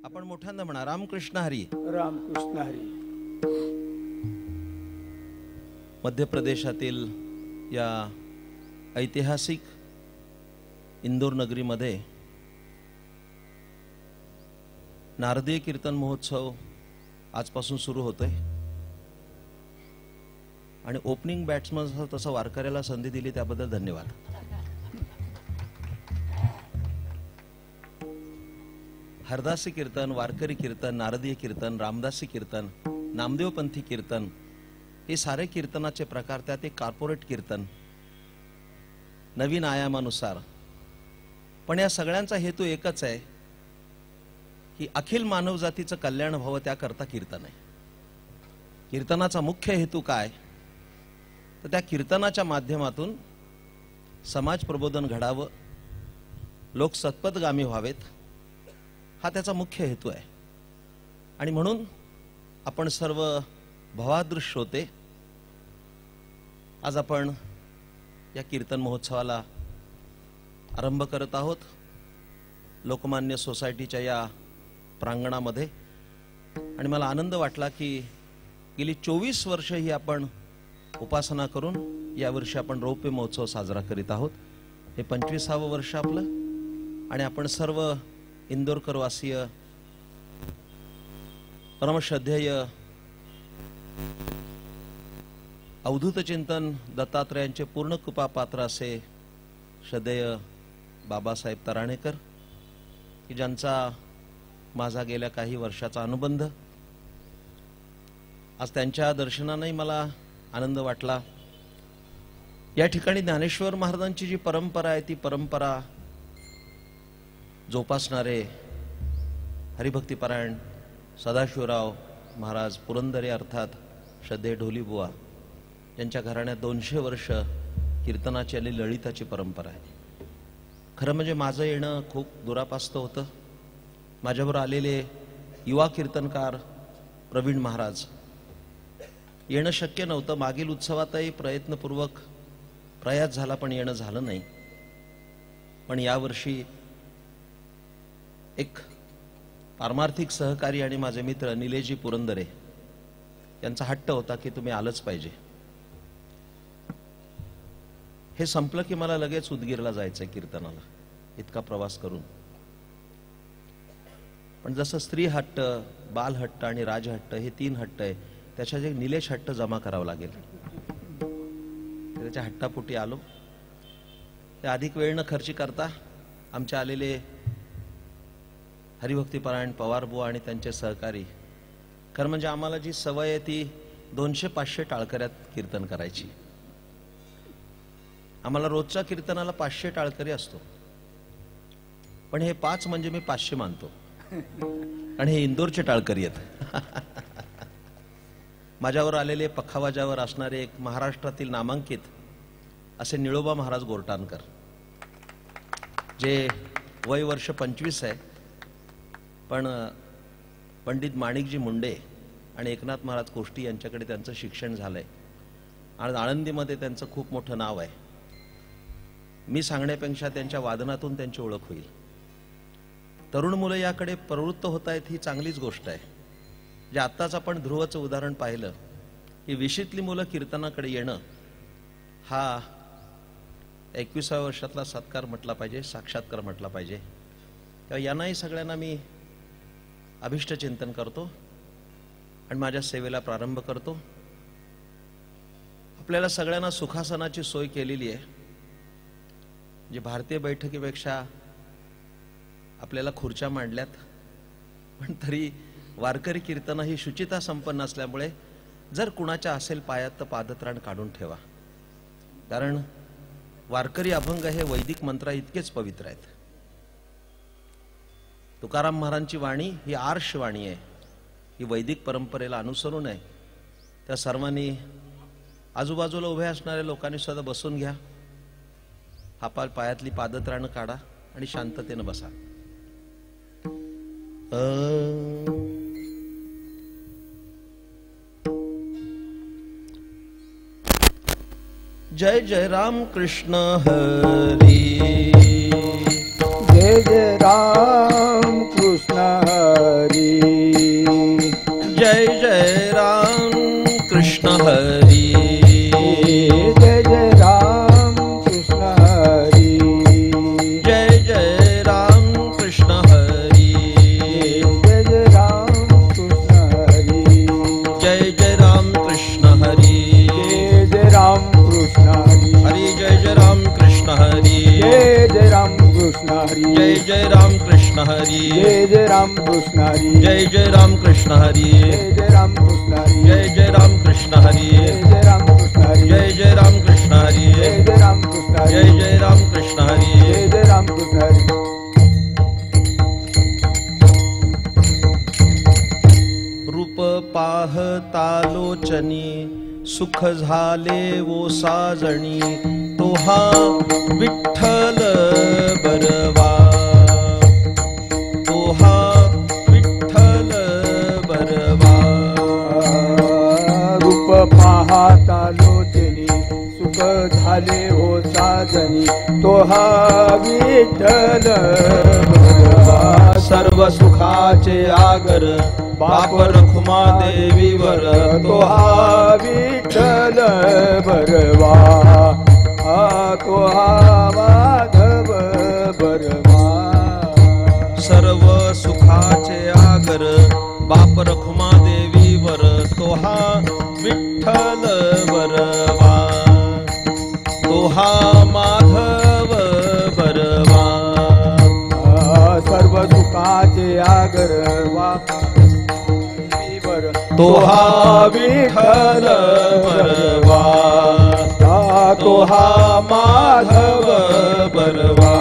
आपण मोठ्यांदा म्हणा रामकृष्ण हरी. रामकृष्ण हरी. मध्य प्रदेशातील या ऐतिहासिक इंदोर नगरीमध्ये नारदीय कीर्तन महोत्सव आजपासून सुरू होतोय आणि ओपनिंग बॅट्समन तसं वारकऱ्याला संधी दिली त्याबद्दल धन्यवाद. हरदासी कीर्तन, वारकरी कीर्तन, नारदीय कीर्तन, रामदासी कीर्तन, नामदेवपंथी कीर्तन हे सारे कीर्तनाचे प्रकार, त्यात एक कॉर्पोरेट कीर्तन नवीन आयामानुसार. पण या सगळ्यांचा हेतू एकच आहे की अखिल मानवजातीचं कल्याण व्हावं, त्याकरता कीर्तन आहे. कीर्तनाचा मुख्य हेतू काय तर त्या कीर्तनाच्या माध्यमातून समाज प्रबोधन घडावं, लोक सत्पथगामी व्हावेत, हा त्याचा मुख्य हेतू आहे. आणि म्हणून आपण सर्व भवादृश श्रोते आज आपण या कीर्तन महोत्सवाला आरंभ करत आहोत लोकमान्य सोसायटीच्या या प्रांगणामध्ये. आणि मला आनंद वाटला की गेली 24 वर्ष ही आपण उपासना करून यावर्षी आपण रौप्य महोत्सव साजरा करीत आहोत. हे 25वे वर्ष आपलं. आणि आपण सर्व इंदोरकर वासीय परमश्रद्धेय अवधूत चिंतन दत्तात्रयांचे पूर्ण कृपा पात्र असे श्रद्धेय बाबासाहेब तराणेकर की ज्यांचा माझा गेल्या काही वर्षाचा अनुबंध, आज त्यांच्या दर्शनानेही मला आनंद वाटला. या ठिकाणी ज्ञानेश्वर महाराजांची जी परंपरा आहे ती परंपरा जोपासणारे हरिभक्तीपरायण सदाशिवराव महाराज पुरंदरे अर्थात श्रद्धेय ढोलीबुवा यांच्या घराण्यात 200 वर्ष कीर्तनाची आणि ललिताची परंपरा आहे. खरं म्हणजे माझं येणं खूप दुरापास्त होतं. माझ्याबरोबर आलेले युवा कीर्तनकार प्रवीण महाराज येणं शक्य नव्हतं. मागील उत्सवातही प्रयत्नपूर्वक प्रयास झाला पण येणं झालं नाही. पण यावर्षी एक पारमार्थिक सहकारी आणि माझे मित्र निलेशजी पुरंदरे यांचा हट्ट होता की तुम्ही आलंच पाहिजे. हे संपलं की मला लगेच उदगीरला जायचंय कीर्तनाला, इतका प्रवास करून. पण जसं स्त्री हट्ट, बाल हट्ट आणि राजहट्ट हे 3 हट्ट आहे, त्याच्यात एक निलेश हट्ट जमा करावा लागेल. त्याच्या हट्टापोटी आलो. ते अधिक वेळ न खर्ची करता आमच्या आलेले हरिभक्तीपरायण पवारबुवा आणि त्यांचे सहकारी, खरं म्हणजे आम्हाला जी सवय आहे ती 200-500 टाळकऱ्यात कीर्तन करायची. आम्हाला रोजच्या कीर्तनाला 500 टाळकरी असतो, पण हे 5 म्हणजे मी 500 मानतो आणि हे इंदोरचे टाळकरी आहेत. माझ्यावर आलेले पखावाजावर असणारे एक महाराष्ट्रातील नामांकित असे निळोबा महाराज गोरटानकर, जे वय वर्ष 25 आहे, पण पंडित माणिकजी मुंडे आणि एकनाथ महाराज कोष्टी यांच्याकडे त्यांचं शिक्षण झालंय आणि आळंदीमध्ये त्यांचं खूप मोठं नाव आहे. मी सांगण्यापेक्षा त्यांच्या वादनातून त्यांची ओळख होईल. तरुण मुलं याकडे प्रवृत्त होत आहेत ही चांगलीच गोष्ट आहे. जे आत्ताच आपण ध्रुवचं उदाहरण पाहिलं की 20ली मुलं कीर्तनाकडे येणं हा 21व्या वर्षातला सत्कार म्हटला पाहिजे, साक्षात्कार म्हटला पाहिजे. तेव्हा यांनाही सगळ्यांना मी अभिष्ट चिंतन करतो आणि माझ्या सेवेला प्रारंभ करतो. आपल्याला सगळ्यांना सुखासनाची सोय केलेली आहे. जे भारतीय बैठकीपेक्षा आपल्याला खुर्च्या मांडल्यात, पण तरी वारकरी कीर्तन ही शुचिता संपन्न असल्यामुळे जर कुणाच्या असेल पायात तर पादत्राण काढून ठेवा. कारण वारकरी अभंग हे वैदिक मंत्रा इतकेच पवित्र आहेत. तुकाराम महाराजांची वाणी ही आर्ष वाणी आहे, ही वैदिक परंपरेला अनुसरून आहे. त्या सर्वांनी आजूबाजूला उभे असणाऱ्या लोकांनी सुद्धा बसून घ्या, पायातली पादत्राण काढा आणि शांततेनं बसा. जय जय राम कृष्ण हरी, जय जय राम कृष्ण हरी. हरी. जय जय राम कृष्ण हरी. जय जय राम कृष्ण हरी. जय जय राम कृष्ण हरी. जय जय राम कृष्ण हरी. जय जय राम कृष्ण हरी. जय जय राम कृष्ण हरी. हरी जय जय राम कृष्ण हरी. जय जय राम कृष्ण हरी. जय जय राम कृष्ण हरी. जय जय राम कृष्ण हरी. जय जय राम कृष्ण हरी. जय जय राम कृष्ण हरी. जय जय राम कृष्ण हरी. जय जय राम कृष्ण हरी. जय जय राम कृष्ण हरी. जय जय राम कृष्ण हरी. जय जय राम कृष्ण हरी. जय जय राम कृष्ण हरी. रूप पाहता लोचनी सुख झाले वो साजणी. तोहा विठ्ठल बरवा. तोहा विठ्ठल बरवा. रूप पाहता लोचनी सुख झाले हो साजनी. तोहा विठ्ठल बरवा. सर्व सुखाचे आगर बाप रखुमा देवीवर. तोहा विठ्ठल बरवा. तोहा माधव बरवा. सर्व सुखाचे आगर बाप रखुमा देवीवर. तोहा विठ्ठल बरवा. तोहा माधव बरवा. सर्व सुखाचे आगर वर. तोहा विठ्ठल बरवा. तोहा माधव बरवा.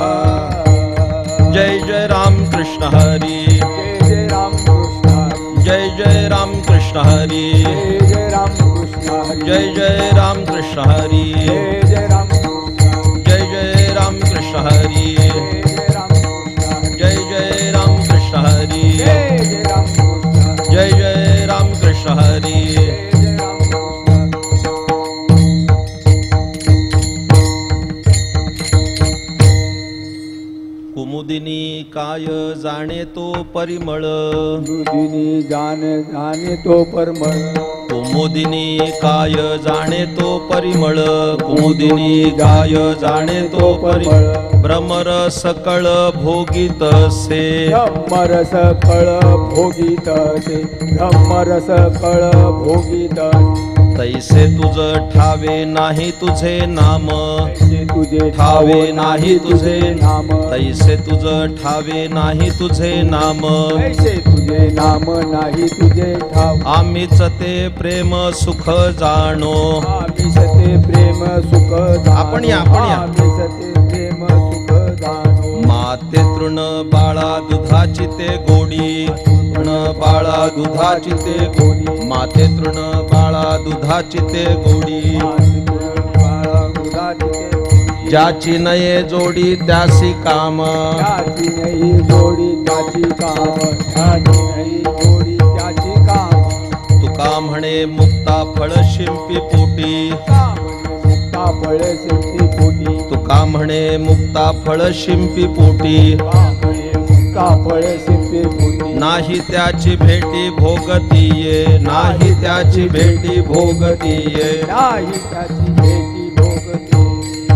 जय जय राम कृष्ण हरी. जय जय राम कृष्ण हरी. जय जय राम कृष्ण हरी. जय जय राम कृष्ण हरी. जय जय राम कृष्ण हरी. जय जय राम कृष्ण हरी. जय जय राम कृष्ण हरी. जय जय राम कृष्ण हरी. जय जय राम कृष्ण हरी. जय जय राम कृष्ण हरी. जय जय राम कृष्ण हरी. जय जय राम कृष्ण. कुमुदिनी काय जाणे तो परिमळ. दुधिनी जाणे तो परमळ. कुमुदिनी काय जाणे तो परिमळ. कुमुदिनी काय जाणे तो परिमळ. भ्रमर सकळ भोगीतसे. धम्मरस कळ भोगीतसे. धम्मरस कळ भोगीतसे. तैसे तुझ ठावे नाही तुझे नाम. तैसे तुझे ठावे नाही तुझे नाम. तैसे तुझ ठावे नाही तुझे नाम. तैसे तुझे नाम नाही तुझे ठाव. आम्हीच ते प्रेम सुख जाणो. आम्हीच ते प्रेम सुख जाणो. आपण या, आपण या. आम्हीच ते प्रेम सुख जाणो. माते तृण बाळा दुधाची ते गोडी. तृण बाळा दुधाची ते गोडी. माते तृण बाळा दुधाची ते गोडी. ज्याची नये जोडी त्यासी काम. त्याची नाही जोडी त्याची काम. त्याची नाही जोडी त्याची काम. तुका म्हणे मुक्ता फळ शिंपी पोटी. मुक्ता फळ शिंपी पोटी. तुका म्हणे मुक्ता फळ शिंपी पोटी. मुक्ता फळ शिंपी पोटी. नाही त्याची भेटी भोगतीये. नाही त्याची भेटी भोगतीये. नाही त्याची भेटी भोगती.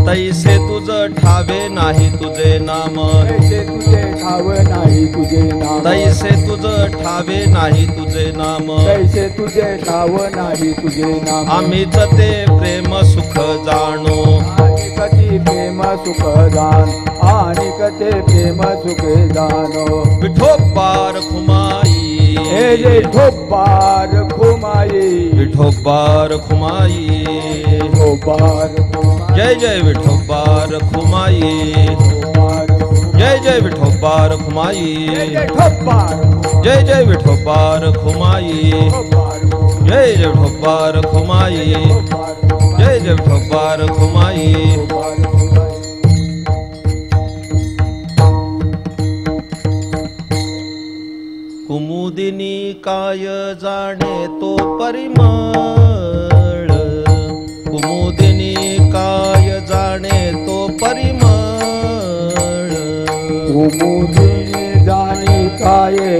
तैसे तुझ ठावे नाही तुझे नाम. तैसे तुझे ठाव नाही तुझे नाम. तैसे तुझ ठावे नाही तुझे नाम. तैसे तुझे ठाव नाही तुझे नाम. आम्हीच ते प्रेम सुख जाणो. आणि कधी प्रेम सुख जाण. आणि कधी प्रेम सुख जाणो. विठोबार खुमाई. हे जे ठोपार खुमाई. विठोबार खुमाई. ठोपार खुमाई. जय जय विठोबार खुमाई. जय जय विठोबार खुमाई. जय ठोपार. जय जय विठोबार खुमाई. जय जय विठोबार खुमाई. जय जय विठोबार खुमाई. कुमुदिनी काय जाणे तो परिमळ. कुमुदिनी काय जाणे तो परिमळ. कुमुदिनी जाणे काय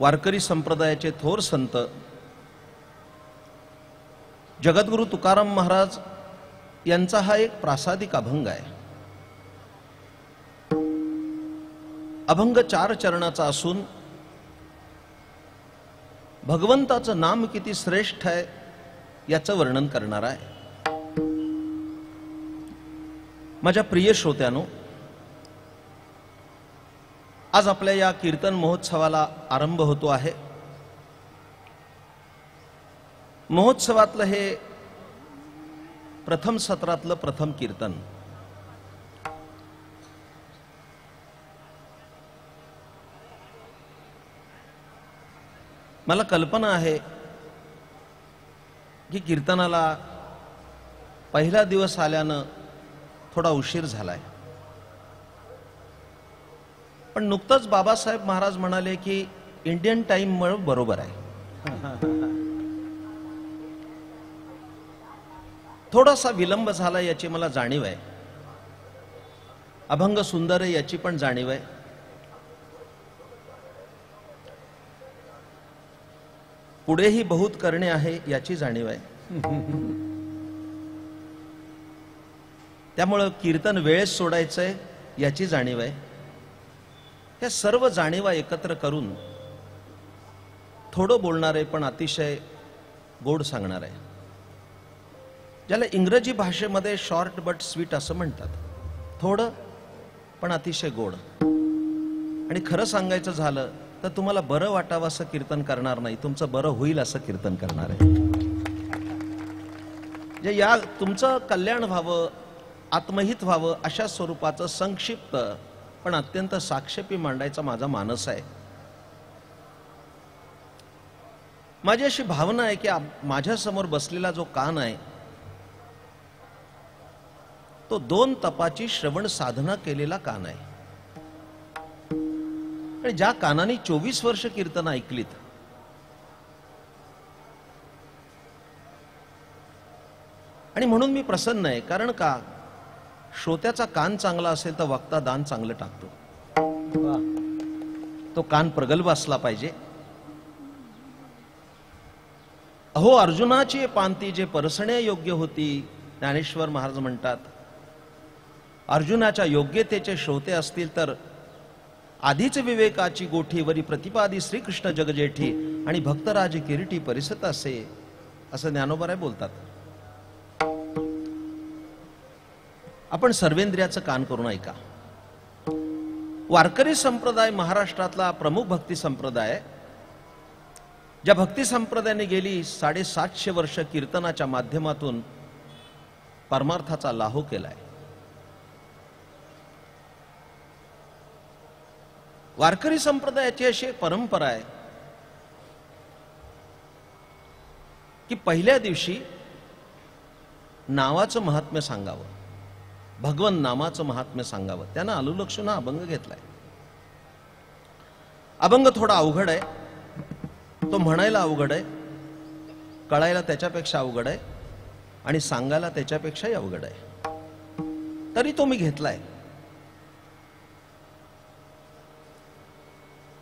वारकरी संप्रदायाचे थोर संत जगद्गुरु तुकाराम महाराज यांचा हा एक प्रासादिक अभंग आहे। अभंग 4 चरणाचा असून भगवंताचं नाम किती श्रेष्ठ आहे याचं वर्णन करणारा आहे। माझ्या प्रिय श्रोत्यांनो, आज आपल्या या कीर्तन महोत्सवाला आरंभ होतो आहे। महोत्सवातलं हे प्रथम सत्रातलं प्रथम कीर्तन। मला कल्पना आहे की कीर्तनाला पहिला दिवस आल्यानं थोडा उशीर झालाय, पण नुकतंच बाबासाहेब महाराज म्हणाले की इंडियन टाइम मुळे बरोबर आहे। थोडासा विलंब झाला याची मला जाणीव आहे। अभंग सुंदर आहे याची पण जाणीव आहे। पुढेही बहुत करणे आहे याची जाणीव आहे। त्यामुळे कीर्तन वेळेस सोडायचंय याची जाणीव आहे। या सर्व जाणीवा एकत्र करून थोडं बोलणार आहे पण अतिशय गोड सांगणार आहे, ज्याला इंग्रजी भाषेमध्ये शॉर्ट बट स्वीट असं म्हणतात। थोडं पण अतिशय गोड। आणि खरं सांगायचं झालं तर तुम्हाला बरं वाटावं असं कीर्तन करणार नाही, तुमचं बरं होईल असं कीर्तन करणार आहे। जे या तुमचं कल्याण व्हावं, आत्महित व्हावं अशा स्वरूपाचं संक्षिप्त पण अत्यंत साक्षेपी मांडायचा माझा मानस आहे। माझी अशी भावना आहे की माझ्या समोर बसलेला जो कान आहे तो 2 तपाची श्रवण साधना केलेला कान आहे। आणि ज्या कानाने 24 वर्ष कीर्तन ऐकलीत, आणि म्हणून मी प्रसन्न आहे। कारण का, श्रोत्याचा कान चांगला असेल तर वक्ता दान चांगलं टाकतो। तो कान प्रगल्भ असला पाहिजे। अहो अर्जुनाची पांती जे परसणे योग्य होती, ज्ञानेश्वर महाराज म्हणतात, अर्जुनाच्या योग्यतेचे श्रोते असतील तर आधीच विवेकाची गोठी वरी प्रतिपादी श्रीकृष्ण जगजेठी आणि भक्तराज किरीटी परिसत असे, असं ज्ञानोबराय बोलतात। आपण सर्वेंद्रियाचं कान करून ऐका। वारकरी संप्रदाय महाराष्ट्रातला प्रमुख भक्ती संप्रदाय, ज्या भक्ती संप्रदायाने गेली 750 वर्ष कीर्तनाच्या माध्यमातून परमार्थाचा लाहो केलाय। वारकरी संप्रदायाची अशी एक परंपरा आहे की पहिल्या दिवशी नावाचं महात्म्य सांगावं, भगवन नामाचं महात्म्य सांगावं। त्यानं अनुलक्षण हा अभंग घेतलाय। अभंग थोडा अवघड आहे, तो म्हणायला अवघड आहे, कळायला त्याच्यापेक्षा अवघड आहे, आणि सांगायला त्याच्यापेक्षाही अवघड आहे। तरी तो मी घेतलाय।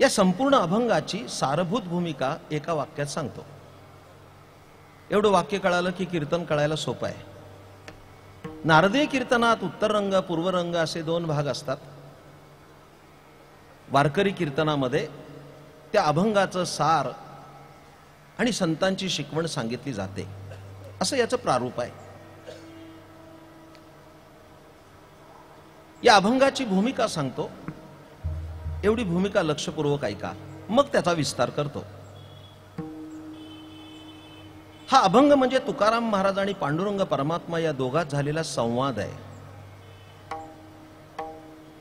या संपूर्ण अभंगाची सारभूत भूमिका एका वाक्यात सांगतो। एवढं वाक्य कळालं की कीर्तन कळायला सोपं आहे। नारदीय कीर्तनात उत्तर रंग पूर्व रंग असे 2 भाग असतात। वारकरी कीर्तनामध्ये त्या अभंगाचं सार आणि संतांची शिकवण सांगितली जाते, असं याचं प्रारूप आहे। या अभंगाची भूमिका सांगतो, एवढी भूमिका लक्षपूर्वक ऐका, मग त्याचा विस्तार करतो। हा अभंग म्हणजे तुकाराम महाराज आणि पांडुरंग परमात्मा या दोघात झालेला संवाद आहे।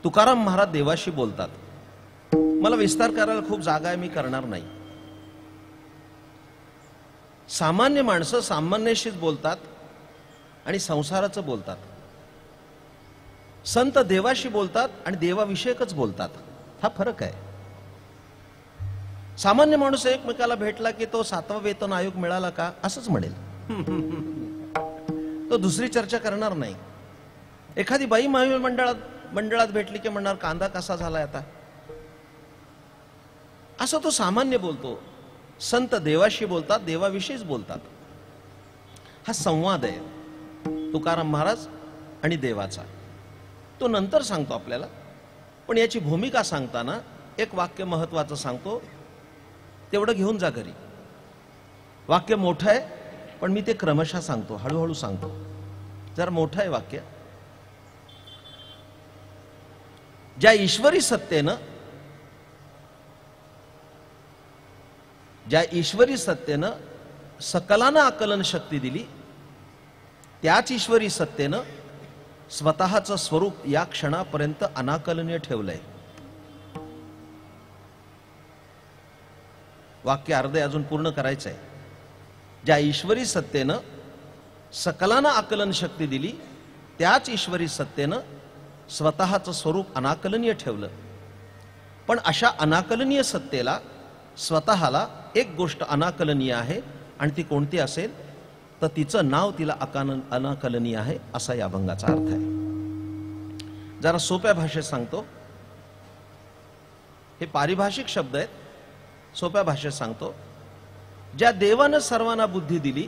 तुकाराम महाराज देवाशी बोलतात। मला विस्तार करायला खूप जागा आहे, मी करणार नाही। सामान्य माणसं सामान्यशीच बोलतात आणि संसाराचं बोलतात। संत देवाशी बोलतात आणि देवाविषयकच बोलतात, हा फरक आहे। सामान्य माणूस एकमेकाला भेटला की तो 7वा वेतन आयोग मिळाला का असंच म्हणेल, तो दुसरी चर्चा करणार नाही। एखादी बाई मंडळात भेटली की म्हणणार कांदा कसा झालाय आता, असं तो सामान्य बोलतो. संत देवाशी बोलतात, देवाविषयीच बोलतात. हा संवाद आहे तुकाराम महाराज आणि देवाचा. तो नंतर सांगतो आपल्याला, पण याची भूमिका सांगताना एक वाक्य महत्वाचं सांगतो, तेवढं घेऊन जा घरी. वाक्य मोठं आहे, पण मी ते क्रमशः सांगतो, हळूहळू सांगतो. जरा मोठं आहे वाक्य. ज्या ईश्वरी सत्तेनं सकलांना आकलन शक्ती दिली, त्याच ईश्वरी सत्तेनं स्वतःचं स्वरूप या क्षणापर्यंत अनाकलनीय ठेवलंय. वाक्य अर्धे अजून पूर्ण करायचंय. ज्या ईश्वरी सत्तेनं सकलांना आकलन शक्ती दिली, त्याच ईश्वरी सत्तेनं स्वतःचं स्वरूप अनाकलनीय ठेवलं. पण अशा अनाकलनीय सत्तेला, स्वतःला एक गोष्ट अनाकलनीय आहे, आणि ती कोणती असेल तर तिचं नाव तिला अनाकलनीय आहे, असा या अभंगाचा अर्थ आहे. जरा सोप्या भाषेत सांगतो. हे पारिभाषिक शब्द आहेत, सोप्या भाषेत सांगतो. ज्या देवानं सर्वांना बुद्धी दिली,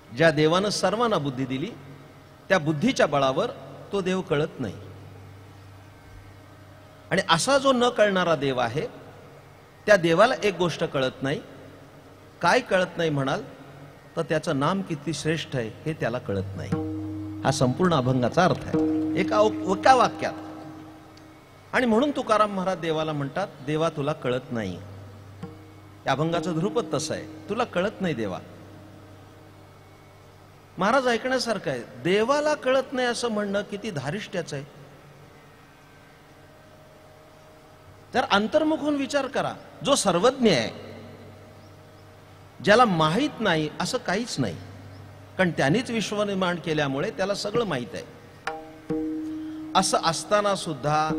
ज्या देवानं सर्वांना बुद्धी दिली, त्या बुद्धीच्या बळावर तो देव कळत नाही. आणि असा जो न कळणारा देव आहे, त्या देवाला एक गोष्ट कळत नाही. काय कळत नाही म्हणाल तर त्याचं नाम किती श्रेष्ठ आहे हे त्याला कळत नाही. हा संपूर्ण अभंगाचा अर्थ आहे एका वाक्यात. आणि म्हणून तुकाराम महाराज देवाला म्हणतात, देवा तुला कळत नाही. या अभंगाचं ध्रुपद तसं आहे, तुला कळत नाही देवा. महाराज ऐकण्यासारखं आहे. देवाला कळत नाही असं म्हणणं किती धारिष्ट्याचं आहे. तर अंतर्मुख होऊन विचार करा. जो सर्वज्ञ आहे, ज्याला माहीत नाही असं काहीच नाही, कारण त्यांनीच विश्व निर्माण केल्यामुळे त्याला सगळं माहीत आहे. असं असताना सुद्धा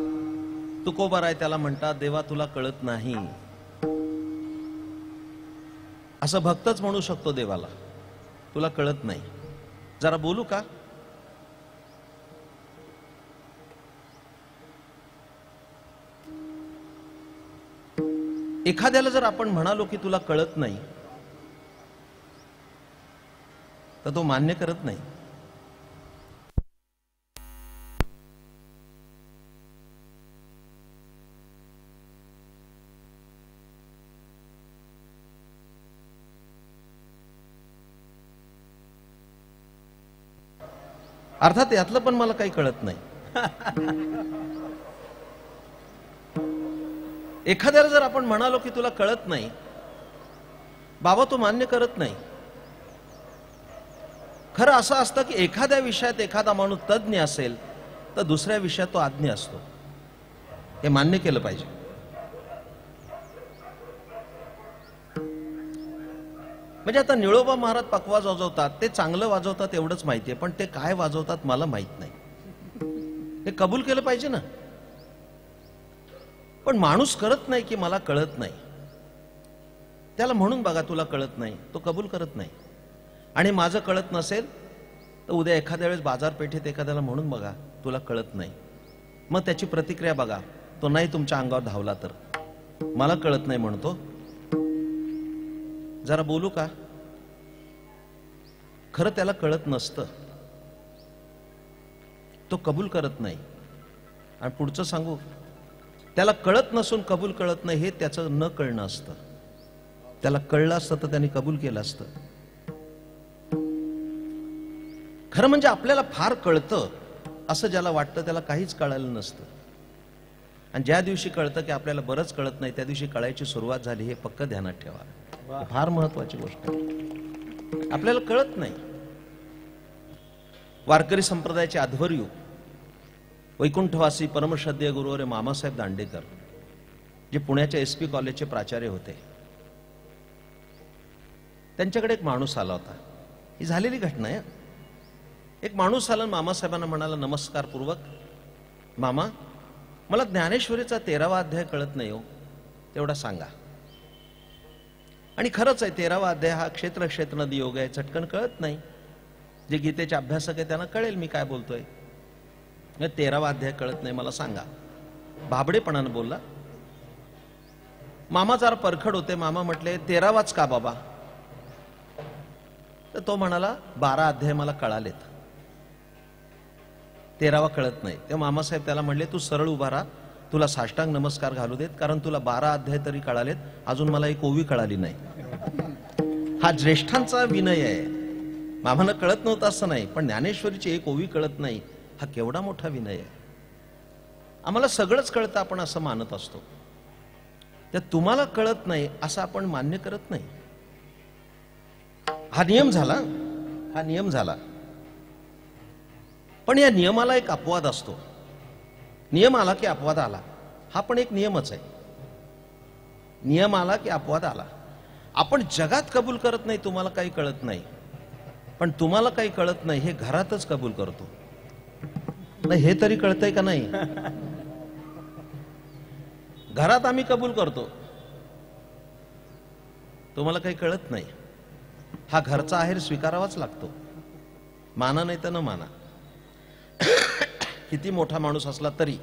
तुकोबाराय त्याला म्हणतात, देवा तुला कळत नाही. असं भक्तच म्हणू शकतो देवाला, तुला कळत नाही. जरा बोलू का? एखाद्याला जर आपण म्हणालो की तुला कळत नाही, तर तो मान्य करत नाही. अर्थात यातलं पण मला काही कळत नाही. एखाद्याला जर आपण म्हणालो की तुला कळत नाही, बाबा तो मान्य करत नाही. खरं असं असतं की एखाद्या विषयात एखादा माणूस तज्ञ असेल तर दुसऱ्या विषयात तो अज्ञ असतो. हे मान्य केलं पाहिजे. म्हणजे आता निळोबा महाराज पखवाज वाजवतात, ते चांगलं वाजवतात एवढंच माहिती आहे, पण ते काय वाजवतात मला माहित नाही. हे कबूल केलं पाहिजे ना. पण माणूस करत नाही की मला कळत नाही. त्याला म्हणून बघा तुला कळत नाही, तो कबूल करत नाही. आणि माझं कळत नसेल तर उद्या एखाद्या वेळेस बाजारपेठेत एखाद्याला म्हणून बघा तुला कळत नाही, मग त्याची प्रतिक्रिया बघा. तो नाही तुमच्या अंगावर धावला तर मला कळत नाही म्हणतो. जरा बोलू का? खरं त्याला कळत नसतं, तो कबूल करत नाही. आणि पुढचं सांगू, त्याला कळत नसून कबूल करत नाही हे त्याचं न कळणं असतं. त्याला कळलं असतं तर त्यांनी कबूल केलं असतं. खरं म्हणजे आपल्याला फार कळतं असं ज्याला वाटतं त्याला काहीच कळालं नसतं. आणि ज्या दिवशी कळतं की आपल्याला बरंच कळत नाही, त्या दिवशी कळायची सुरुवात झाली, हे पक्क ध्यानात ठेवा. फार महत्वाची गोष्ट आहे. आपल्याला कळत नाही. वारकरी संप्रदायाचे अध्वर्यू वैकुंठवासी परमश्रद्धेय गुरुवर्य मामासाहेब दांडेकर, जे पुण्याच्या SP कॉलेजचे प्राचार्य होते, त्यांच्याकडे एक माणूस आला होता. ही झालेली घटना आहे. एक माणूस आला, मामासाहेबांना म्हणाला नमस्कार पूर्वक, मामा मला ज्ञानेश्वरीचा 13वा अध्याय कळत नाही हो, तेवढा सांगा. आणि खरंच आहे, 13वा अध्याय हा क्षेत्र क्षेत्र नदी योग आहे, चटकन कळत नाही. जे गीतेचे अभ्यासक आहे त्यांना कळेल मी काय बोलतोय. 13वा अध्याय कळत नाही, मला सांगा. भाबडेपणानं बोलला. मामा जरा परखड होते. मामा म्हटले 13वाच का बाबा? तर तो म्हणाला 12 अध्याय मला कळालेत, 13वा कळत नाही. तेव्हा मामासाहेब त्याला म्हणले तू सरळ उभा राहा, तुला साष्टांग नमस्कार घालू देत, कारण तुला 12 अध्याय तरी कळालेत, अजून मला एक ओवी कळाली नाही. हा ज्येष्ठांचा विनय आहे. मामानं कळत नव्हतं असं नाही, पण ज्ञानेश्वरीची एक ओवी कळत नाही हा केवढा मोठा विनय आहे. आम्हाला सगळंच कळतं आपण असं मानत असतो, त्या तुम्हाला कळत नाही असं आपण मान्य करत नाही. हा नियम झाला, हा नियम झाला. पण या नियमाला एक अपवाद असतो. नियम आला की अपवाद आला, हा पण एक नियमच आहे. नियम आला की अपवाद आला. आपण जगात कबूल करत नाही तुम्हाला काही कळत नाही, पण तुम्हाला काही कळत नाही हे घरातच कबूल करतो. नाही हे तरी कळतंय का नाही? घरात आम्ही कबूल करतो तुम्हाला काही कळत नाही. हा घरचा आहेर स्वीकारावाच लागतो, माना नाही तर न माना. किती मोठा माणूस असला तरी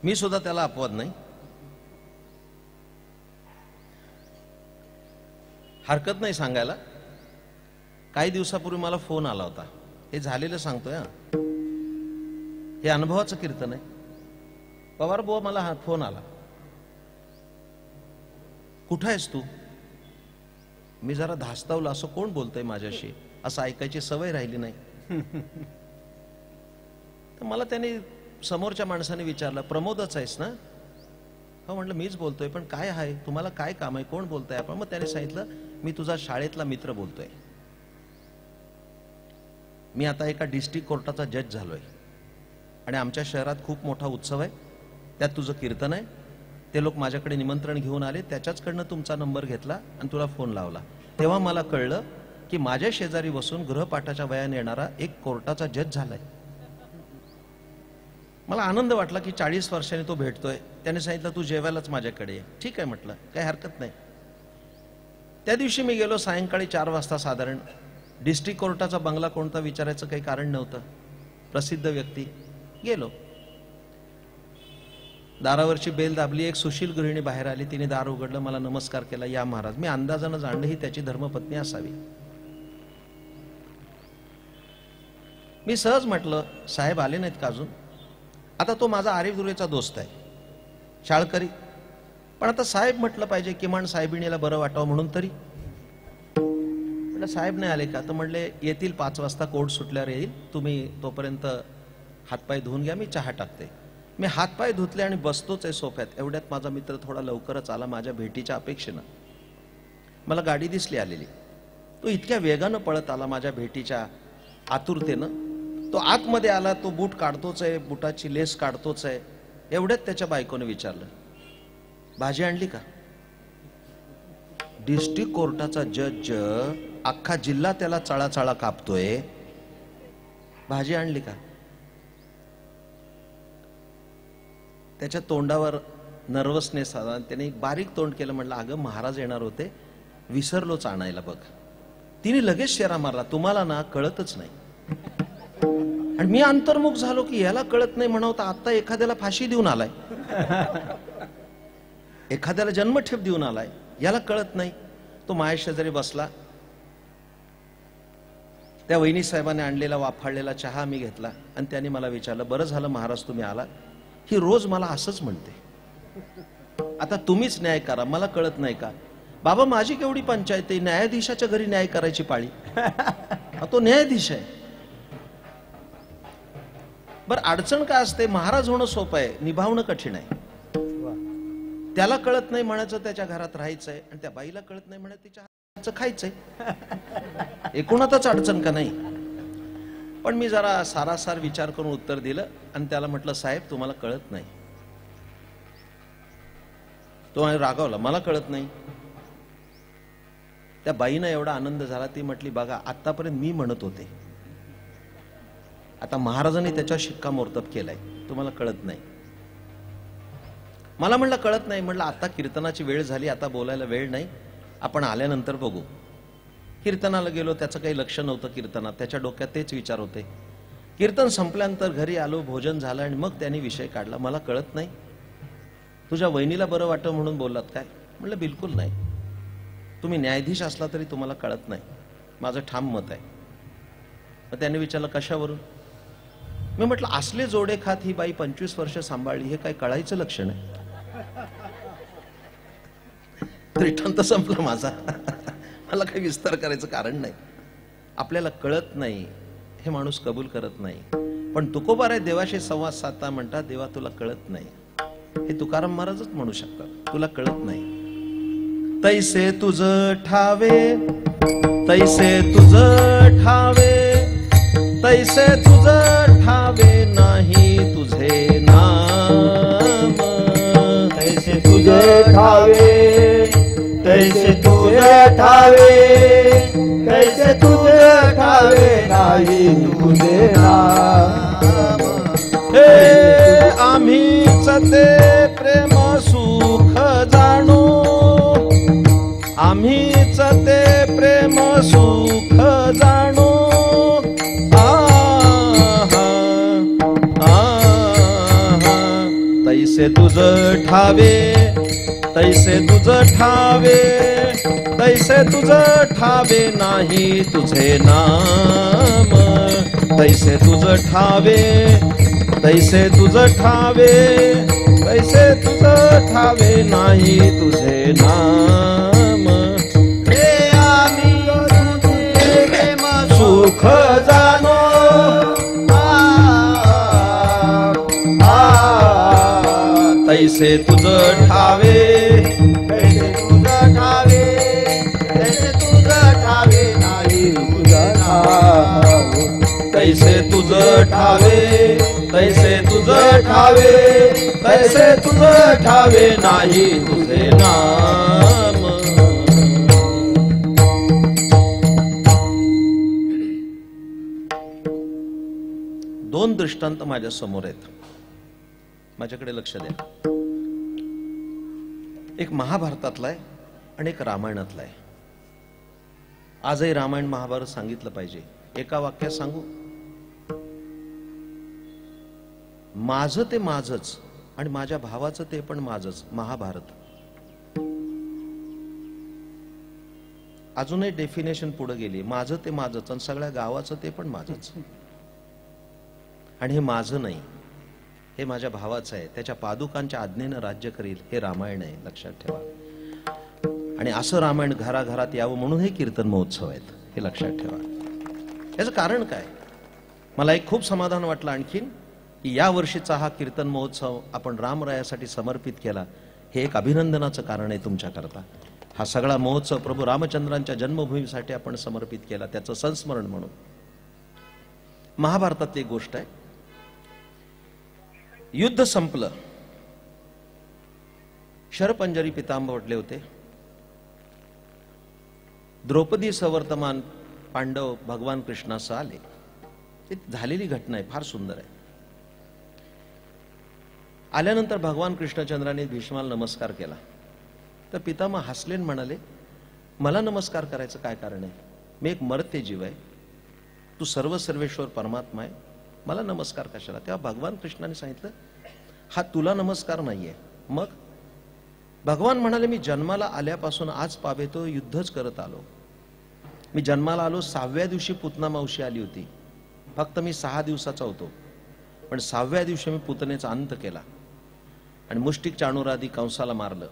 मी सुद्धा त्याला अपवाद नाही. हरकत नाही सांगायला. काही दिवसापूर्वी मला फोन आला होता, हे झालेलं सांगतोय, हे अनुभवाचं कीर्तन आहे. पवार बुवा मला हा फोन आला, कुठं आहेस तू? मी जरा धास्तावलं, असं कोण बोलतंय माझ्याशी, असं ऐकायची सवय राहिली नाही. तर मला त्याने समोरच्या माणसाने विचारलं, प्रमोदच आहेस ना? हो म्हटलं मीच बोलतोय, पण काय आहे, तुम्हाला काय काम आहे, कोण बोलतोय आपण? मग त्याने सांगितलं मी तुझा शाळेतला मित्र बोलतोय. मी आता एका डिस्ट्रिक्ट कोर्टाचा जज झालोय आणि आमच्या शहरात खूप मोठा उत्सव आहे, त्यात तुझं कीर्तन आहे. ते लोक माझ्याकडे निमंत्रण घेऊन आले, त्याच्याचकडनं तुमचा नंबर घेतला आणि तुला फोन लावला. तेव्हा मला कळलं की माझ्या शेजारी बसून गृहपाठाच्या वयाने येणारा एक कोर्टाचा जज झालाय. मला आनंद वाटला की 40 वर्षांनी तो भेटतोय. त्याने सांगितलं तू जेवायलाच माझ्याकडे ये. ठीक आहे म्हटलं, काही हरकत नाही. त्या दिवशी मी गेलो सायंकाळी 4 वाजता साधारण. डिस्ट्रिक्ट कोर्टाचा बंगला कोणता विचारायचं काही कारण नव्हतं, प्रसिद्ध व्यक्ती. गेलो, दारावरची बेल दाबली, एक सुशील गृहिणी बाहेर आली. तिने दार उघडलं, मला नमस्कार केला, या महाराज. मी अंदाजानं जाणलं ही त्याची धर्मपत्नी असावी. मी सहज म्हटलं साहेब आले नाहीत का अजून? आता तो माझा आरेफदुरेचा दोस्त आहे, शाळकरी, पण आता साहेब म्हटलं पाहिजे, किमान साहेबिणीला बरं वाटावं म्हणून तरी. म्हटलं साहेब नाही आले का? तर म्हणले येतील 5 वाजता, कोर्ट सुटल्यावर येईल, तुम्ही तोपर्यंत हातपाय धुवून घ्या, मी चहा टाकते. मी हातपाय धुतले आणि बसतोच आहे सोफ्यात. एवढ्यात माझा मित्र थोडा लवकरच आला माझ्या भेटीच्या अपेक्षेनं. मला गाडी दिसली आलेली. तो इतक्या वेगानं पळत आला माझ्या भेटीच्या आतुरतेनं. तो आतमध्ये आला, तो बूट काढतोच आहे, बुटाची लेस काढतोच आहे. एवढ्यात त्याच्या बायकोने विचारलं भाजी आणली का? डिस्ट्रिक्ट कोर्टाचा जज, अख्खा जिल्हा त्याला चळाचळा कापतोय, भाजी आणली का? त्याच्या तोंडावर नर्वसनेस आला. त्याने एक बारीक तोंड केलं. म्हटलं अगं महाराज येणार होते, विसरलोच आणायला बघ. तिने लगेच शेरा मारला, तुम्हाला ना कळतच नाही. आणि मी अंतर्मुख झालो की याला कळत नाही म्हणावं तर आता एखाद्याला फाशी देऊन आलाय, एखाद्याला जन्मठेप देऊन आलाय, याला कळत नाही. तो माझ्या शेजारी बसला. त्या वहिनी साहेबांनी आणलेला वाफाळलेला चहा मी घेतला आणि त्याने मला विचारलं बरं झालं महाराज तुम्ही आला. ही रोज मला असंच म्हणते, आता तुम्हीच न्याय करा, मला कळत नाही का? बाबा माझी केवढी पंचायत आहे, न्यायाधीशाच्या घरी न्याय करायची पाळी. तो न्यायाधीश आहे. बरं अडचण काय असते, महाराज होणं सोपं आहे, निभावणं कठीण आहे. त्याला कळत नाही म्हणायचं त्याच्या घरात राहायचंय, आणि त्या बाईला कळत नाही म्हणत तिच्या हातचं खायचंय. एकूणातच अडचण का नाही? पण मी जरा सारासार विचार करून उत्तर दिलं आणि त्याला म्हटलं साहेब तुम्हाला कळत नाही. तो रागावला, मला कळत नाही. त्या बाईनं एवढा आनंद झाला, ती म्हटली बघा आतापर्यंत मी म्हणत होते, आता महाराजांनी त्याच्यावर शिक्कामोर्तब केलाय, तुम्हाला कळत नाही. मला म्हटलं कळत नाही. म्हटलं आता कीर्तनाची वेळ झाली, आता बोलायला वेळ नाही, आपण आल्यानंतर बघू. कीर्तनाला गेलो, त्याचं काही लक्ष नव्हतं कीर्तनात, त्याच्या डोक्यात तेच विचार होते. कीर्तन संपल्यानंतर घरी आलो, भोजन झालं आणि मग त्यांनी विषय काढला, मला कळत नाही. तुझ्या वहिनीला बरं वाटतं म्हणून बोललात काय? म्हणलं बिलकुल नाही. तुम्ही न्यायाधीश असला तरी तुम्हाला कळत नाही, माझं ठाम मत आहे. मग त्याने विचारलं कशावरून? मी म्हटलं असले जोडे खात ही बाई 25 वर्ष सांभाळली, हे काय कळायचं लक्षण आहे? दृष्टांत संपला माझा. मला काही विस्तार करायचं कारण नाही. आपल्याला कळत नाही हे माणूस कबूल करत नाही. पण तुकोबाराय देवाशी संवाद साधता म्हणतात, देवा तुला कळत नाही. हे तुकाराम महाराजच म्हणू शकतात, तुला कळत नाही. तैसे तुझ ठावे, तैसे तुझ ठावे, तैसे तुझ ठावे नाही तुझे नाम. तैसे तुझे ठावे, तैसे तुझे ठावे, तैसे तुझे ठावे नाही तुझे नाम. हे आम्हीच ते प्रेम सुख जाणू, आम्हीच ते प्रेम सुख जाणू. तैसे तुझ ठावे, तैसे तुझ ठावे, तैसे तुझ ठावे नाही तुझे नाम. तैसे तुझ ठावे, तैसे तुझ ठावे, तैसे तुझ ठावे नाही तुझे नाम. हे आम्ही तुझे प्रेम सुख जाणो, तैसे तुझ ठावे, तैसे तुझ ठावे, तैसे तुझ ठावे नाही तुझे नाम. तैसे तुझ ठावे, तैसे तुझ ठावे, तैसे तुझ ठावे नाही तुझे नाम. दोन दृष्टांत माझ्या समोर आहेत, माझ्याकडे लक्ष द्या. एक महाभारतातला आहे आणि एक रामायणातला आहे. आजही रामायण महाभारत सांगितलं पाहिजे. एका वाक्यात सांगू, माझं ते माझच आणि माझ्या भावाचं ते पण माझच. महाभारत अजूनही डेफिनेशन पुढे गेली. माझं ते माझच आणि सगळ्या गावाचं ते पण माझच. आणि हे माझं नाही, हे माझ्या भावाचं आहे, त्याच्या पादुकांच्या आज्ञेनं राज्य करील, हे रामायण आहे, लक्षात ठेवा. आणि असं रामायण घराघरात यावं म्हणून हे कीर्तन महोत्सव आहेत, हे लक्षात ठेवा. याचं कारण काय? मला एक खूप समाधान वाटलं आणखीन की या वर्षीचा हा कीर्तन महोत्सव आपण रामरायासाठी समर्पित केला. हे एक अभिनंदनाचं कारण आहे तुमच्याकरता. हा सगळा महोत्सव प्रभू रामचंद्रांच्या जन्मभूमीसाठी आपण समर्पित केला, त्याचं संस्मरण म्हणून. महाभारतातली एक गोष्ट आहे. युद्ध संपलं, शरपंजरी पितांबर ओढले होते. द्रौपदी सवर्तमान पांडव भगवान कृष्णासह आले. ही झालेली घटना आहे, फार सुंदर आहे. आल्यानंतर भगवान कृष्णचंद्राने भीष्माला नमस्कार केला. तर पितामह हसले आणि म्हणाले, मला नमस्कार करायचं काय कारण आहे? मी एक मर्त्य जीव आहे, तू सर्व सर्वेश्वर परमात्मा आहे, मला नमस्कार कशाला? तेव्हा भगवान कृष्णाने सांगितलं, हा तुला नमस्कार नाहीये. मग भगवान म्हणाले, मी जन्माला आल्यापासून आज पावेतो युद्धच करत आलो. मी जन्माला आलो 6व्या दिवशी पुतना मावशी आली होती. फक्त मी 6 दिवसाचा होतो, पण 6व्या दिवशी मी पुतनेचा अंत केला आणि मुष्टिक चाणूरादी कंसाला मारलं.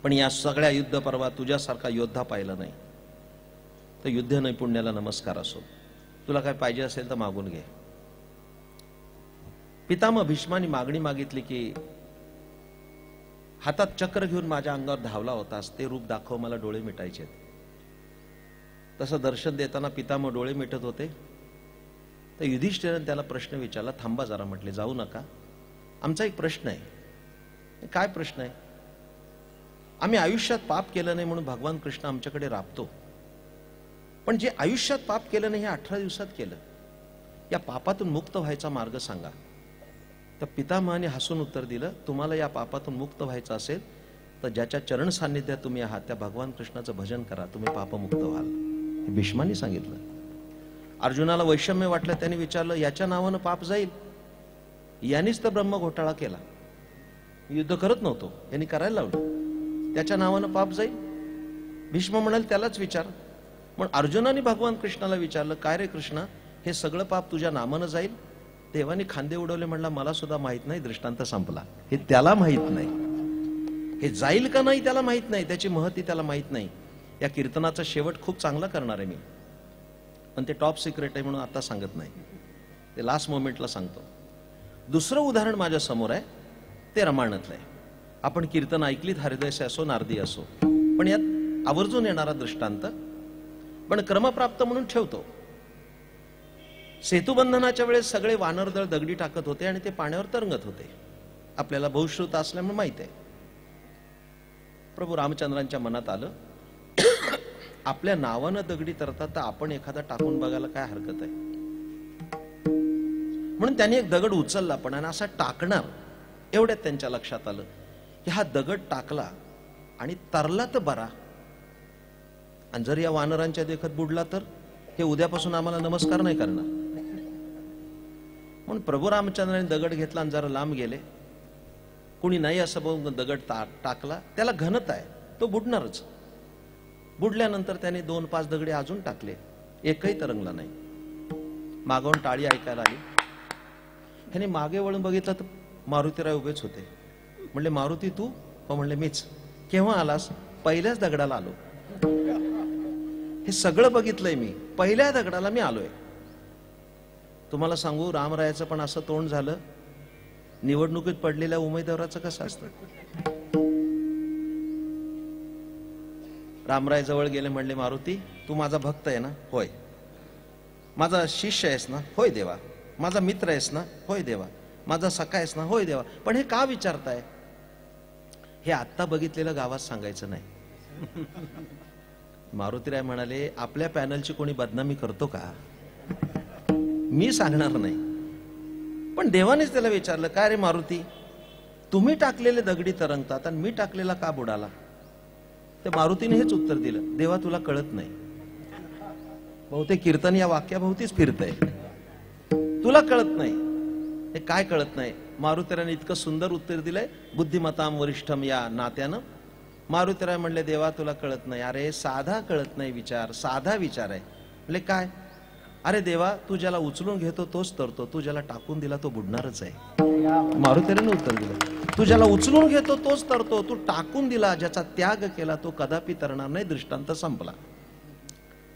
पण या सगळ्या युद्ध पर्वा तुझ्यासारखा योद्धा पाहिला नाही. तर युद्ध नैपुण्याला नमस्कार असो. तुला काय पाहिजे असेल तर मागून घे. पितामह भीष्मानी मागणी मागितली की हातात चक्र घेऊन माझ्या अंगावर धावला होतास, ते रूप दाखव, मला डोळे मिटायचे. तसं दर्शन देताना पितामह डोळे मिटत होते. तर युधिष्ठिराने त्याला प्रश्न विचारला, थांबा जरा म्हटले, जाऊ नका, आमचा एक प्रश्न आहे. काय प्रश्न आहे? आम्ही आयुष्यात पाप केलं नाही म्हणून भगवान कृष्ण आमच्याकडे राबतो, पण जे आयुष्यात पाप केलं नाही हे 18 दिवसात केलं, या पापातून मुक्त व्हायचा मार्ग सांगा. तर पितामहाने हसून उत्तर दिलं, तुम्हाला या पापातून मुक्त व्हायचं असेल तर ज्याच्या चरण सान्निध्यात तुम्ही आहात त्या भगवान कृष्णाचं भजन करा, तुम्ही पापमुक्त व्हाल. हे भीष्माने सांगितलं. अर्जुनाला वैषम्य वाटलं, त्याने विचारलं, याच्या नावानं पाप जाईल? यानेच तर ब्रह्म घोटाळा केला. युद्ध करत नव्हतो, यांनी करायला लावलं. त्याच्या नावानं पाप जाईल. भीष्म म्हणाल त्यालाच विचार. पण अर्जुनाने भगवान कृष्णाला विचारलं, काय रे कृष्णा, हे सगळं पाप तुझ्या नामानं जाईल? देवाने खांदे उडवले, म्हणला मला सुद्धा माहित नाही, दृष्टांत संपला. हे त्याला माहित नाही, हे जाईल का नाही त्याला माहित नाही, त्याची महती त्याला माहित नाही. या कीर्तनाचा शेवट खूप चांगला करणार आहे मी, पण ते टॉप सिक्रेट आहे म्हणून आता सांगत नाही, ते लास्ट मोमेंटला सांगतो. दुसरं उदाहरण माझ्या समोर आहे, ते रमायणातलं आहे. आपण कीर्तन ऐकलीत, हरिदासी असो नारदी असो, पण यात आवर्जून येणारा दृष्टांत, पण क्रमप्राप्त म्हणून ठेवतो. सेतुबंधनाच्या वेळेस सगळे वानरदळ दगडी टाकत होते आणि ते पाण्यावर तरंगत होते. आपल्याला बहुश्रुत असल्यामुळे माहित आहे. प्रभू रामचंद्रांच्या मनात आलं, आपल्या नावानं दगडी तरतात तर आपण एखादा टाकून बघायला काय हरकत आहे. म्हणून त्यांनी एक दगड उचलला, पण आणि असा टाकणार एवढ्यात त्यांच्या लक्षात आलं की हा दगड टाकला आणि तरला तर बरा, आणि जर या वानरांच्या देखत बुडला तर हे उद्यापासून आम्हाला नमस्कार नाही करणार. म्हणून प्रभू रामचंद्राने दगड घेतला आणि जरा लांब गेले. कुणी नाही असं बघून दगड टाकला, त्याला घनता आहे, तो बुडणारच. बुडल्यानंतर त्याने 2-5 दगडे अजून टाकले, एकही तरंगला नाही. मागवून टाळी ऐकायला आली. ह्याने मागे वळून बघितलं तर मारुतीराय उभेच होते. म्हणले, मारुती तू? हो म्हणले, मीच. केव्हा आलास? पहिल्याच दगडाला आलो. हे सगळं बघितलंय मी, पहिल्या दगडाला मी आलोय. तुम्हाला सांगू, रामरायाचं पण असं तोंड झालं, निवडणुकीत पडलेल्या उमेदवाराचं कसं असतं. रामराय जवळ गेले, म्हणले, मारुती तू माझा भक्त आहे ना? होय. माझा शिष्य आहेस ना? होय देवा. माझा मित्र आहेस ना? होय देवा. माझा सखा आहेस ना? होय देवा. पण हे का विचारताय? हे आत्ता बघितलेलं गावात सांगायचं नाही. मारुतीराय म्हणाले, आपल्या पॅनलची कोणी बदनामी करतो का? मी सांगणार नाही. पण देवानेच त्याला विचारलं, काय रे मारुती, तुम्ही टाकलेले दगडी तरंगतात आणि मी टाकलेला का बुडाला? तर मारुतीने हेच उत्तर दिलं, देवा तुला कळत नाही. बहुतेक कीर्तन या वाक्याभोवतीच फिरतंय. तुला कळत नाही. हे काय कळत नाही? मारुतीराने इतकं सुंदर उत्तर दिलंय, बुद्धिमताम वरिष्ठम या नात्यानं. मारुतीराय म्हणले, देवा तुला कळत नाही. अरे साधा कळत नाही विचार, साधा विचार आहे. म्हणले काय? अरे देवा, तू ज्याला उचलून घेतो तोच तरतो, तू ज्याला टाकून दिला तो बुडणारच आहे. मारुतीराने उत्तर दिलं, तू ज्याला उचलून घेतो तोच तरतो, तू टाकून दिला, ज्याचा त्याग केला तो कदापि तरणार नाही. दृष्टांत संपला.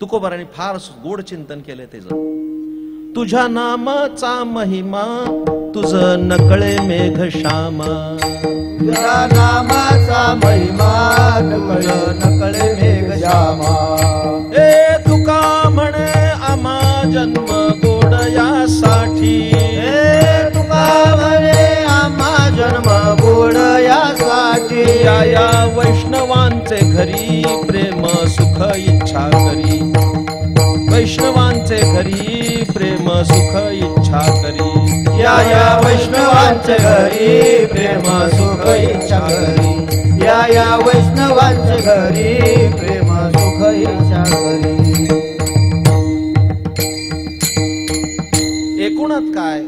तुकोबाराने फार गोड चिंतन केले त्याचं. तुझ्या नामाचा महिमा तुझ नकळे मेघ श्यामा, तुझ्या नामाचा महिमा नकळे मेघ श्यामा. ए तुका म्हणे आम्हा जन्म गोड यासाठी, ए तुका म्हणे आम्हा जन्म गोड यासाठी. या वैष्णवांचे घरी प्रेम सुख इच्छा करी, वैष्णवांचे घरी प्रेम सुख इच्छा करी. या वैष्णवांचे घरी प्रेम सुख इच्छा करी. या वैष्णवांचे घरी प्रेम सुख इच्छा करी. एकूणात काय,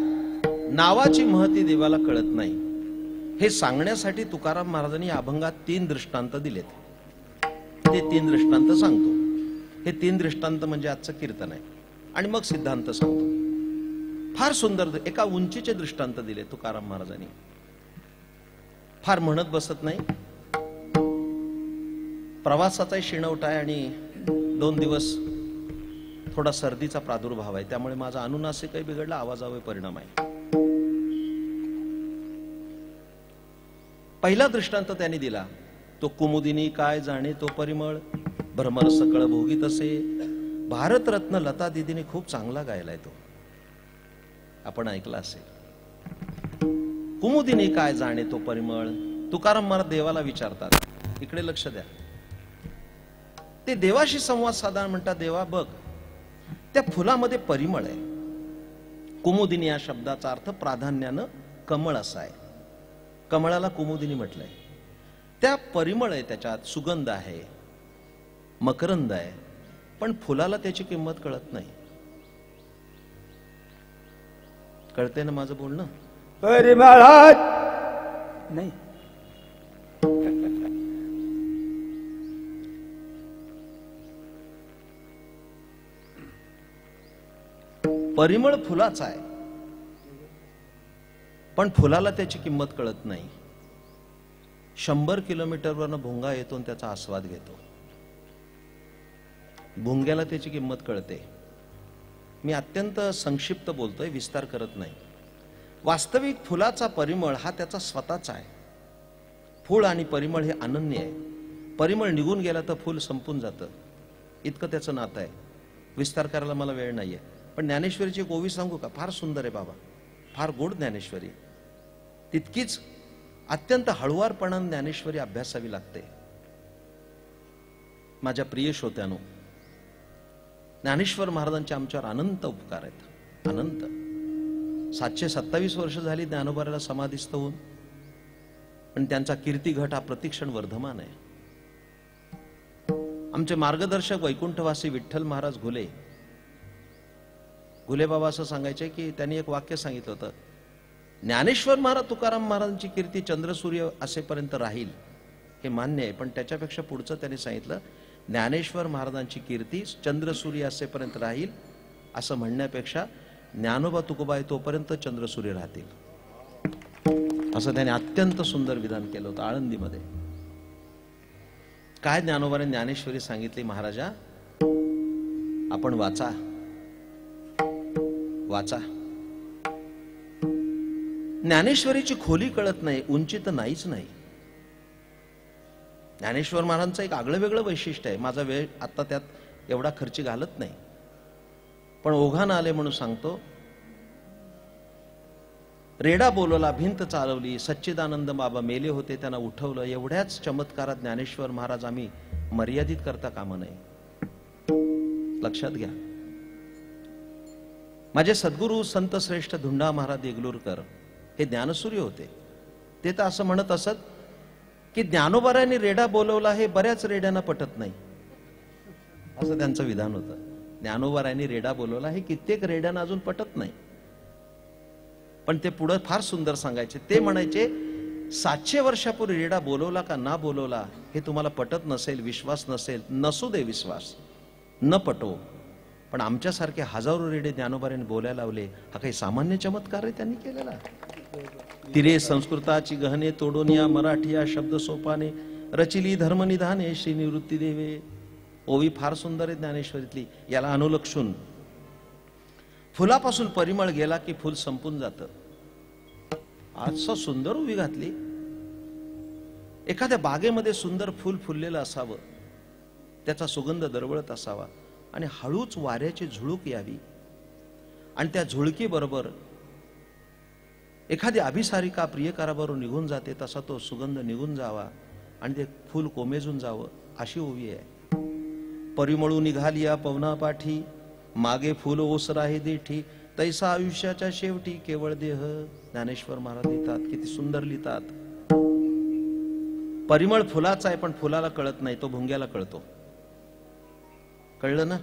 नावाची महती देवाला कळत नाही. हे सांगण्यासाठी तुकाराम महाराजांनी अभंगात 3 दृष्टांत दिलेत. ते 3 दृष्टांत सांगतो. हे 3 दृष्टांत म्हणजे आजचं कीर्तन आहे. आणि मग सिद्धांत सांगतो. फार सुंदर एका उंचीचे दृष्टांत दिले तुकाराम महाराजांनी. फार म्हणत बसत नाही. प्रवासाचाही शिणवटा आहे आणि 2 दिवस थोडा सर्दीचा प्रादुर्भाव आहे, त्यामुळे माझा अनुनासिकही बिघडला, आवाजावर परिणाम आहे. पहिला दृष्टांत त्यांनी दिला तो, कुमुदिनी काय जाणे तो परिमळ, भ्रमर सकळ भोगीत असे. भारतरत्न लता दीदीने खूप चांगला गायलाय तो, आपण ऐकला असेल. कुमुदिनी काय जाणे तो परिमळ. तुकाराम महाराज देवाला विचारतात, इकडे लक्ष द्या. ते देवाशी संवाद साधताना म्हणतात, देवा बघ त्या फुलामध्ये परिमळ आहे. कुमुदिनी या शब्दाचा अर्थ प्राधान्यानं कमळ असा आहे. कमळाला कुमुदिनी म्हटलंय. त्या परिमळ आहे, त्याच्यात सुगंध आहे, मकरंद आहे, पण फुलाला त्याची किंमत कळत नाही. कळते ना माझं बोलणं? परिमळात नाही, परिमळ फुलाचा आहे, पण फुलाला त्याची किंमत कळत नाही. 100 किलोमीटरवरनं भुंगा येतो आणि त्याचा आस्वाद घेतो. भुंग्याला त्याची किंमत कळते. मी अत्यंत संक्षिप्त बोलतोय, विस्तार करत नाही. वास्तविक फुलाचा परिमळ हा त्याचा स्वतःचा आहे. फूल आणि परिमळ हे अनन्य आहे. परिमळ निघून गेला तर फूल संपून जातं, इतकं त्याचं नातं आहे. विस्तार करायला मला वेळ नाहीये. पण ज्ञानेश्वरीची एक ओवी सांगू का? फार सुंदर आहे बाबा, फार गोड ज्ञानेश्वरी. तितकीच अत्यंत हळुवारपणाने ज्ञानेश्वरी अभ्यासावी लागते. माझ्या प्रिय श्रोत्यानो, ज्ञानेश्वर महाराजांचे आमच्यावर अनंत उपकार आहेत, अनंत. 727 वर्ष झाली ज्ञानोबाला समाधीस्थ होऊन, पण त्यांचा कीर्तिघट हा प्रतिक्षण वर्धमान आहे. आमचे मार्गदर्शक वैकुंठवासी विठ्ठल महाराज घुले बाबा असं सांगायचे की त्यांनी एक वाक्य सांगितलं होतं, ज्ञानेश्वर महाराज तुकाराम महाराजांची कीर्ती चंद्रसूर्य असेपर्यंत राहील. हे मान्य आहे, पण त्याच्यापेक्षा पुढचं त्यांनी सांगितलं, ज्ञानेश्वर महाराजांची कीर्ती चंद्रसूर्य असेपर्यंत राहील असं म्हणण्यापेक्षा ज्ञानोबा तुकोबाई तोपर्यंत चंद्रसूर्य राहतील, असं त्याने अत्यंत सुंदर विधान केलं होतं आळंदीमध्ये. काय ज्ञानोबाने ज्ञानेश्वरी सांगितली? महाराजा, आपण वाचा वाचा. ज्ञानेश्वरीची खोली कळत नाही, उंची तर नाहीच नाही. ज्ञानेश्वर महाराजांचं एक आगळं वेगळं वैशिष्ट्य आहे. माझा वेळ आता त्यात एवढा खर्च घालत नाही, पण ओघानं आले म्हणून सांगतो. रेडा बोलवला, भिंत चालवली, सच्चिदानंद बाबा मेले होते त्यांना उठवलं. एवढ्याच चमत्कारात ज्ञानेश्वर महाराज आम्ही मर्यादित करता कामा नये, लक्षात घ्या. माझे सद्गुरू संत श्रेष्ठ धुंडा महाराज देगलूरकर हे ज्ञानसूर्य होते. ते तर असं म्हणत असत की ज्ञानोबारायांनी रेडा बोलवला हे बऱ्याच रेड्यांना पटत नाही, असं त्यांचं विधान होतं. ज्ञानोबारायांनी रेडा बोलवला हे कित्येक रेड्यांना अजून पटत नाही. पण ते पुढे फार सुंदर सांगायचे. ते म्हणायचे, 700 वर्षापूर्वी रेडा बोलवला का ना बोलवला हे तुम्हाला पटत नसेल, विश्वास नसेल, नसू दे विश्वास, न पटो, पण आमच्यासारखे हजारो रेडे ज्ञानोबारांनी बोलायला लावले. हा काही सामान्य चमत्कार आहे त्यांनी केलेला. तिरे संस्कृताची गहने तोडून या मराठी या शब्द सोपाने रचिली धर्मनिधाने श्री निवृत्ती देवे. ओवी फार सुंदर आहे ज्ञानेश्वरीतली. याला अनुलक्षून फुलापासून परिमळ गेला की फुल संपून जातं. असं सुंदर उभी घातली. एखाद्या बागेमध्ये सुंदर फुल फुललेलं असावं, त्याचा सुगंध दरवळत असावा आणि हळूच वाऱ्याची झुळूक यावी आणि त्या झुळकी बरोबर एखादी अभिसारिका प्रियकाराबरोबर निघून जाते तसा तो सुगंध निघून जावा आणि ते फुल कोमेजून जावं, अशी ओवी आहे. परिमळू निघाली या पवना पाठी, मागे फुल ओसरा हे देठी, तैसा आयुष्याच्या शेवटी केवळ देह. ज्ञानेश्वर महाराज लिहितात, किती सुंदर लिहितात. परिमळ फुलाचा आहे, पण फुलाला कळत नाही, तो भुंग्याला कळतो. कळलं ना?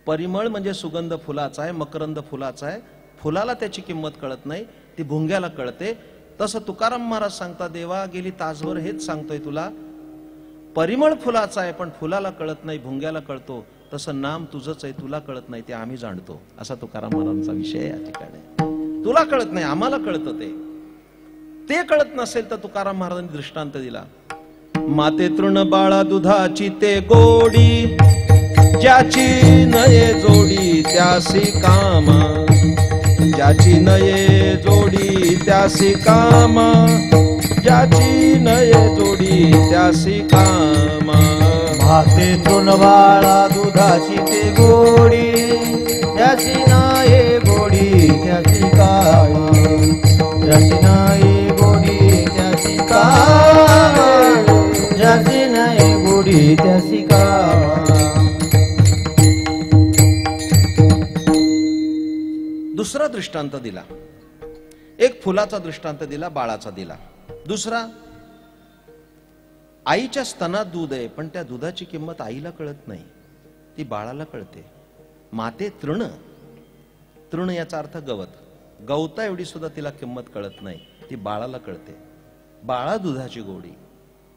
परिमळ म्हणजे सुगंध फुलाचा आहे, मकरंद फुलाचा आहे. फुलाला त्याची किंमत कळत नाही, ती भुंग्याला कळते. तसं तुकाराम महाराज सांगता, देवा गेली तासभर हेच सांगतोय तुला, परिमळ फुलाचा आहे पण फुलाला कळत नाही, भुंग्याला कळतो. तसं नाम तुझंच आहे, तुला कळत नाही, ते आम्ही जाणतो. असा तुकाराम महाराजांचा विषय या ठिकाणी. तुला कळत नाही, आम्हाला कळतं. ते कळत नसेल तर तुकाराम महाराजांनी दृष्टांत दिला. माते तृण बाळा दुधाची ते गोडी, ज्याची नये जोडी त्यासी कामा, ज्याची नये जोडी त्यासी कामा, ज्याची नये जोडी त्यासी कामा. भाते तृण बाळा दुधाची ते गोडी, त्याची नये गोडी त्याची कामा, ज्याची नये गोडी त्याची कामा, ज्याची नये गोडी त्याची कामा. दुसरा दृष्टांत दिला. एक फुलाचा दृष्टांत दिला, बाळाचा दिला. दुसरा, आईच्या स्तनात दूध आहे पण त्या दुधाची किंमत आईला कळत नाही, ती बाळाला कळते. माते तृण, तृण याचा अर्थ गवत, गवता एवढी सुद्धा तिला किंमत कळत नाही, ती बाळाला कळते. बाळा दुधाची गोडी,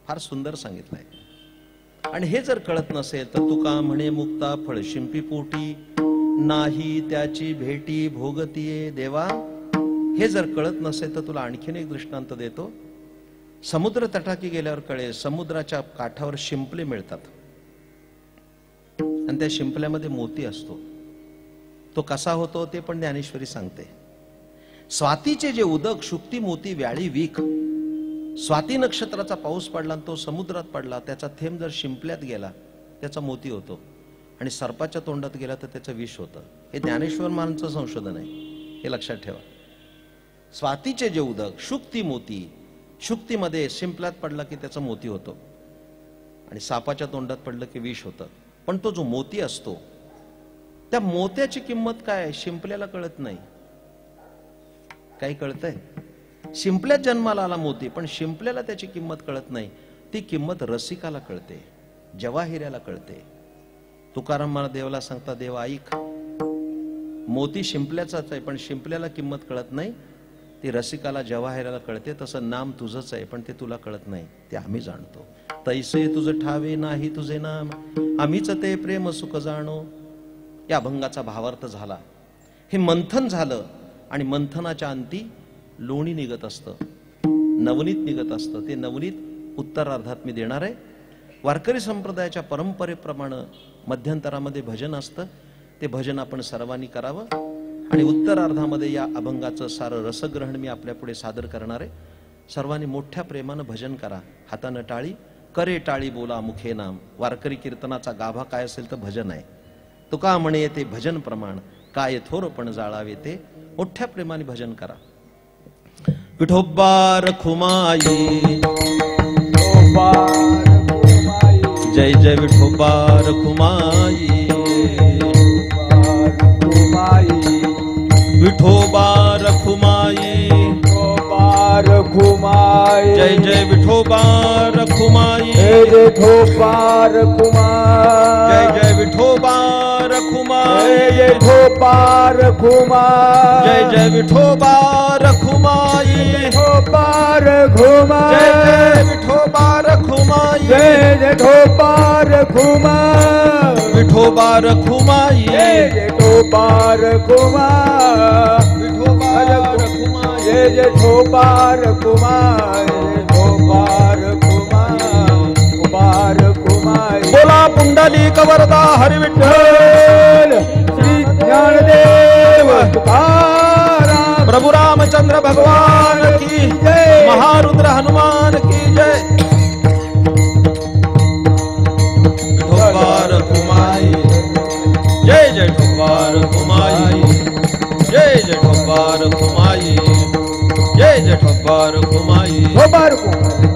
फार सुंदर सांगितलंय. आणि हे जर कळत नसेल तर तुका म्हणे मुक्ता फळ शिंपी पोटी, नाही त्याची भेटी भोगतीये. देवा, हे जर कळत नसेल तर तुला आणखीन एक दृष्टांत देतो. समुद्र तटाकी गेल्यावर कळेल. समुद्राच्या काठावर शिंपले मिळतात आणि त्या शिंपल्यामध्ये मोती असतो. तो कसा होतो ते पण ज्ञानेश्वरी सांगते. स्वातीचे जे उदक शुक्ती मोती व्याळी वीक. स्वाती नक्षत्राचा पाऊस पडला आणि तो समुद्रात पडला, त्याचा थेंब जर शिंपल्यात गेला त्याचा मोती होतो, आणि सर्पाच्या तोंडात गेला तर त्याचं विष होतं. हे ज्ञानेश्वर महाराजांचं संशोधन आहे, हे लक्षात ठेवा. स्वातीचे जे उदक शुक्ती मोती, शुक्तीमध्ये शिंपल्यात पडला की त्याचा मोती होतो आणि सापाच्या तोंडात पडलं की विष होतं. पण तो जो मोती असतो त्या मोत्याची किंमत काय शिंपल्याला कळत नाही. काही कळतंय? शिंपल्यात जन्माला आला मोती, पण शिंपल्याला त्याची किंमत कळत नाही. ती किंमत रसिकाला कळते, जवाहिऱ्याला कळते. तुकाराम मला देवाला सांगता, देव ऐक, मोती शिंपल्याचाच आहे पण शिंपल्याला किंमत कळत नाही, ती रसिकाला जवाहिराला कळते. तसं नाम तुझंच आहे पण ते तुला कळत नाही, ते आम्ही जाणतो. तैसे तुझ ठावे नाही तुझे नाम, आम्हीच ते प्रेम सुख जाणो. या अभंगाचा भावार्थ झाला. हे मंथन झालं आणि मंथनाच्या अंती लोणी निघत असतं, नवनीत निघत असतं. ते नवनीत उत्तरार्धात मी देणार आहे. वारकरी संप्रदायाच्या परंपरेप्रमाणे मध्यंतरामध्ये भजन असतं, ते भजन आपण सर्वांनी करावं. आणि उत्तरार्धामध्ये या अभंगाचं सारं रसग्रहण मी आपल्या पुढे सादर करणार आहे. सर्वांनी मोठ्या प्रेमानं भजन करा. हातानं टाळी, करे टाळी बोला मुखे नाम. वारकरी कीर्तनाचा गाभा काय असेल तर भजन आहे. तुका म्हणे ते भजन प्रमाण, काय थोरपण जाळावे ते. मोठ्या प्रेमाने भजन करा. विठोबा रखुमाई, जय जय विठोबा रखुमाई, विठोबा रखुमाई, रखुमाई, जय जय विठोबा रखुमाई, विठोबा रखुमाई, जय जय विठोबा रखुमाई, विठोबा रखुमाई, जय जय विठोबा रखुमाई, विठोबा रखुमाई, जय जय विठोबा रखुमाई, जय विठोबा रखुमाई, विठोबा रखुमाई, विठोबा रखुमाई, विठोबा रखुमाई, जय विठोबा रखुमाई, विठोबा रखुमाई, विठोबा रखुमाई. बोला पुंडलिक वरदा हरी विठ्ठल, श्री ज्ञानदेव तुकाराम, प्रभु रामचंद्र भगवान की जय, महारुद्र हनुमान की जय. विठोबा रखुमाई, जय जय विठोबा रखुमाई, जय जय विठोबा रखुमाई, जय जय विठोबा रखुमाई. विठोबा रखुमाई.